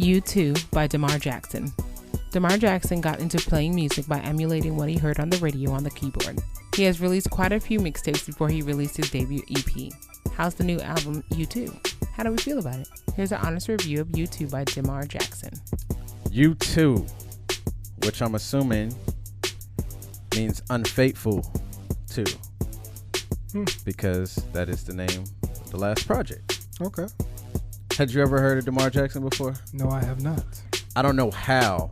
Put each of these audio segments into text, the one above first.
U2 by Damar Jackson. Damar Jackson got into playing music by emulating what he heard on the radio on the keyboard. He has released quite a few mixtapes before he released his debut EP. How's the new album, U2? How do we feel about it? Here's an honest review of U2 by Damar Jackson. U2, which I'm assuming means unfaithful to, because that is the name of the last project. Okay. Had you ever heard of Damar Jackson before? No, I have not. I don't know how,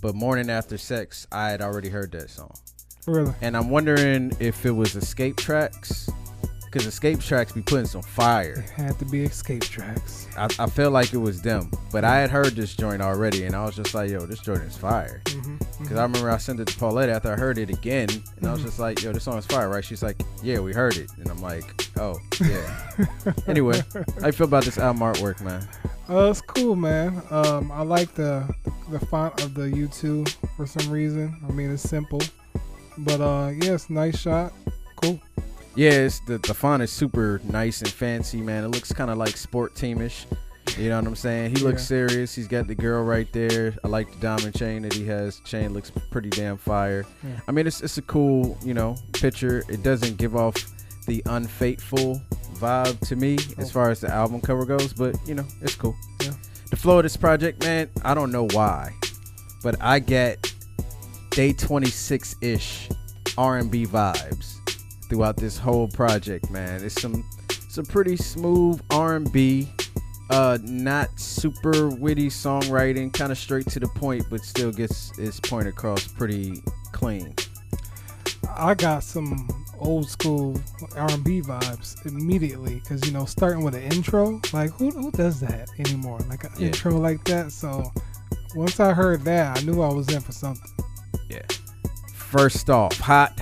but Morning After Sex, I had already heard that song. Really? And I'm wondering if it was Escape Tracks, because Escape Tracks be putting some fire. It had to be Escape Tracks. I feel like it was them, but I had heard this joint already, and I was just like, yo, this joint is fire. Because I remember I sent it to Paulette after I heard it again, and I was just like, yo, this song is fire, right? She's like, yeah, we heard it. And I'm like, oh, yeah. Anyway, how you feel about this album artwork, man? It's cool, man. I like the font of the U2 for some reason. I mean, it's simple. But, yeah, it's a nice shot. Cool. Yeah, it's the font is super nice and fancy, man. It looks kind of like sport teamish. You know what I'm saying? He looks serious. He's got the girl right there. I like the diamond chain that he has. Chain looks pretty damn fire. Yeah. I mean, it's a cool, picture. It doesn't give off the unfaithful vibe to me as far as the album cover goes, but, it's cool. Yeah. The flow of this project, man, I don't know why, but I get day 26-ish R&B vibes throughout this whole project, man. It's some pretty smooth R&B, not super witty songwriting, kind of straight to the point, but still gets its point across pretty clean. I got some old school R&B vibes immediately because, starting with an intro, like who does that anymore? Like an intro like that. So once I heard that, I knew I was in for something. Yeah. First off, hot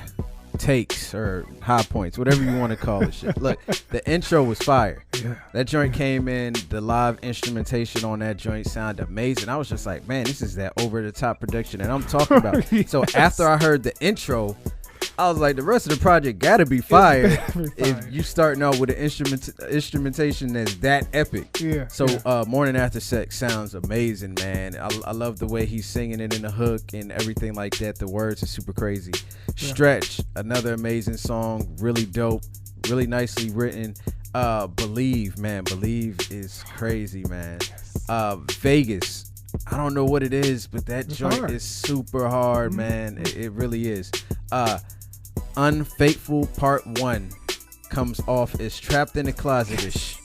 takes or high points, whatever you want to call it. Shit. Look, the intro was fire. Yeah. That joint came in. The live instrumentation on that joint sounded amazing. I was just like, man, this is that over the top production that I'm talking about. Yes. So after I heard the intro, I was like, the rest of the project gotta be fire if you starting out with an instrumentation that's that epic. Yeah. So Morning After Sex sounds amazing, man. I love the way he's singing it in the hook and everything like that. The words are super crazy. Yeah. Stretch, another amazing song, really dope, really nicely written. Believe is crazy, man. Vegas, I don't know what it is, but that joint is super hard, man. It really is. Unfaithful Part 1 comes off as Trapped in the Closet-ish.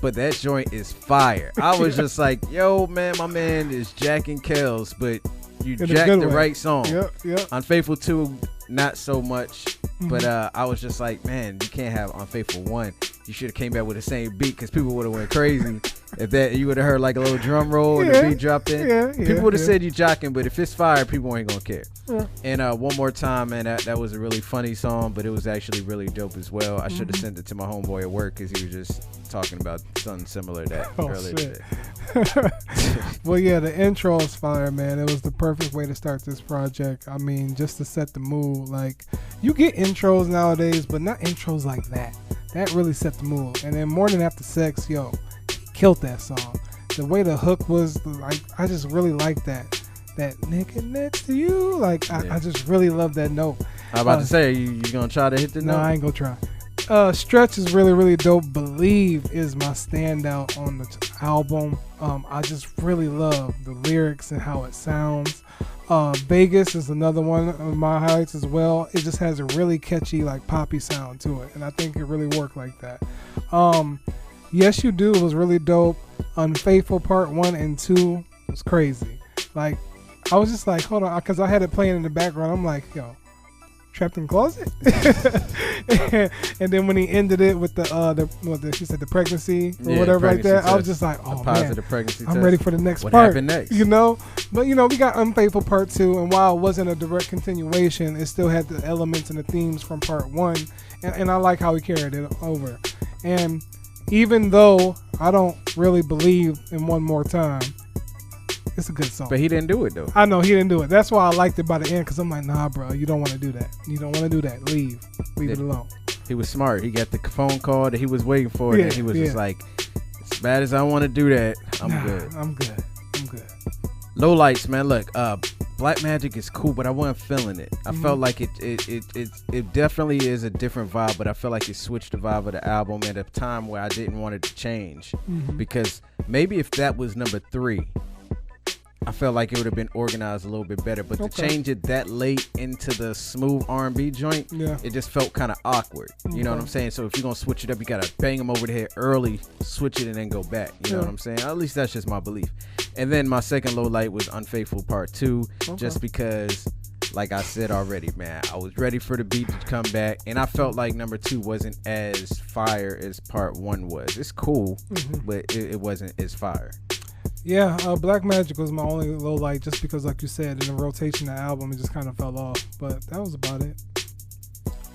But that joint is fire. I was just like, yo, man, my man is jacking Kells, but you jacked the right song. Yep. Unfaithful 2, not so much. But I was just like, man, you can't have Unfaithful 1. You should have came back with the same beat because people would have went crazy. If that you would have heard like a little drum roll and the beat dropped in, people would have said you jocking. But if it's fire, people ain't gonna care. Yeah. And one more time, man, that was a really funny song, but it was actually really dope as well. I should have sent it to my homeboy at work because he was just talking about something similar to that earlier today. Well, yeah, the intro is fire, man. It was the perfect way to start this project. I mean, just to set the mood. Like, you get intros nowadays, but not intros like that. That really set the mood. And then Morning After Sex, yo, killed that song. The way the hook was, like, I just really like that nigga next to you. Like, I just really love that note. I'm about to say, you gonna try to hit the note? No, I ain't gonna try. Stretch is really, really dope. Believe is my standout on the album. I just really love the lyrics and how it sounds. Vegas is another one of my highlights as well. It just has a really catchy, like, poppy sound to it, and I think it really worked like that. Yes You Do was really dope. Unfaithful Part 1 and 2 was crazy. Like, I was just like, hold on, because I had it playing in the background. I'm like, yo, Trapped in the Closet? And then when he ended it with she said the pregnancy or whatever like that, I was just like, oh, man, I'm ready for the next part. What happened next? But, we got Unfaithful Part 2, and while it wasn't a direct continuation, it still had the elements and the themes from Part 1, and I like how he carried it over. And even though I don't really believe in One More Time, it's a good song. But he didn't do it, though. I know, he didn't do it. That's why I liked it by the end, because I'm like, nah, bro, you don't want to do that. You don't want to do that. Leave it alone. He was smart. He got the phone call that he was waiting for, and he was just like, As bad as I want to do that, I'm good. I'm good. Lowlights, man. Look, Black Magic is cool, but I wasn't feeling it. I felt like it definitely is a different vibe, but I felt like it switched the vibe of the album at a time where I didn't want it to change. Because maybe if that was number 3, I felt like it would have been organized a little bit better. But to change it that late into the smooth R&B joint, it just felt kind of awkward. You know what I'm saying? So if you're going to switch it up, you got to bang them over the head early, switch it, and then go back. You know what I'm saying? At least that's just my belief. And then my second low light was Unfaithful Part 2, just because, like I said already, man, I was ready for the beat to come back. And I felt like number 2 wasn't as fire as Part 1 was. It's cool, but it wasn't as fire. Yeah, Black Magic was my only low light just because, like you said, in the rotation of the album, it just kind of fell off. But that was about it.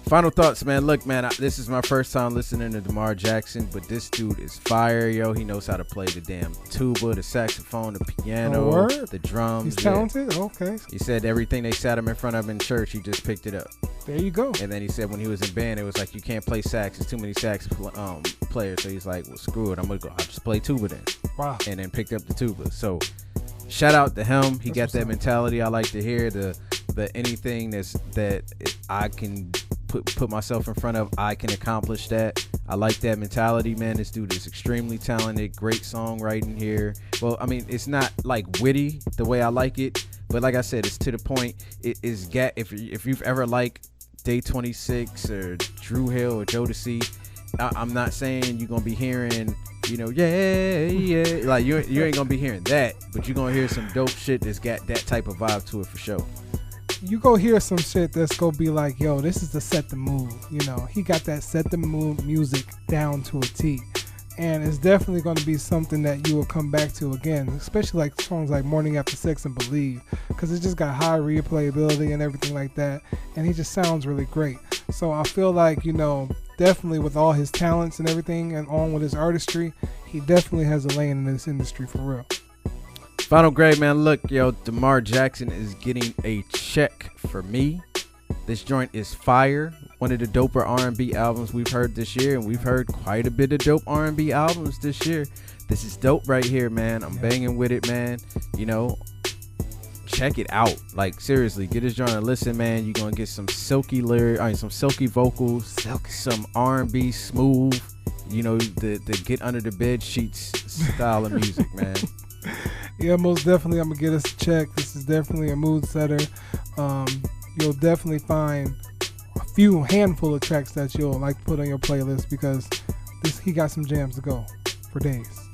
Final thoughts, man. Look, man, this is my first time listening to Damar Jackson, but this dude is fire, yo. He knows how to play the damn tuba, the saxophone, the piano, the drums. He's talented? Okay. He said everything they sat him in front of in church, he just picked it up. There you go. And then he said when he was in band, it was like, you can't play sax. There's too many sax players. So he's like, well, screw it. I'll just play tuba then. Wow. And then picked up the tuba. So shout out to him. He got that mentality I like to hear. The anything that I can put myself in front of, I can accomplish that. I like that mentality, man. This dude is extremely talented. Great songwriting here. Well, I mean, it's not like witty the way I like it, but like I said, it's to the point. It is if you've ever liked Day 26 or Drew Hill or Jodeci, I'm not saying you're gonna be hearing, like you ain't gonna be hearing that, but you're gonna hear some dope shit that's got that type of vibe to it for sure. You go hear some shit that's gonna be like, yo, this is the set the mood. He got that set the mood music down to a T, and it's definitely going to be something that you will come back to again, especially like songs like Morning After Sex and Believe, because it just got high replayability and everything like that, and he just sounds really great. So I feel like, definitely with all his talents and everything and on with his artistry, he definitely has a lane in this industry for real. Final grade, man. Look, yo, Damar Jackson is getting a check for me. This joint is fire. One of the doper R&B albums we've heard this year, and we've heard quite a bit of dope R&B albums this year. This is dope right here, man. I'm banging with it, man. Check it out. Like, seriously, get this joint and listen, man. You're gonna get some silky some silky vocals, some R&B smooth, the get under the bed sheets style of music, man. Yeah, most definitely I'm gonna get us a check. This is definitely a mood setter. You'll definitely find a handful of tracks that you'll like to put on your playlist, because he got some jams to go for days.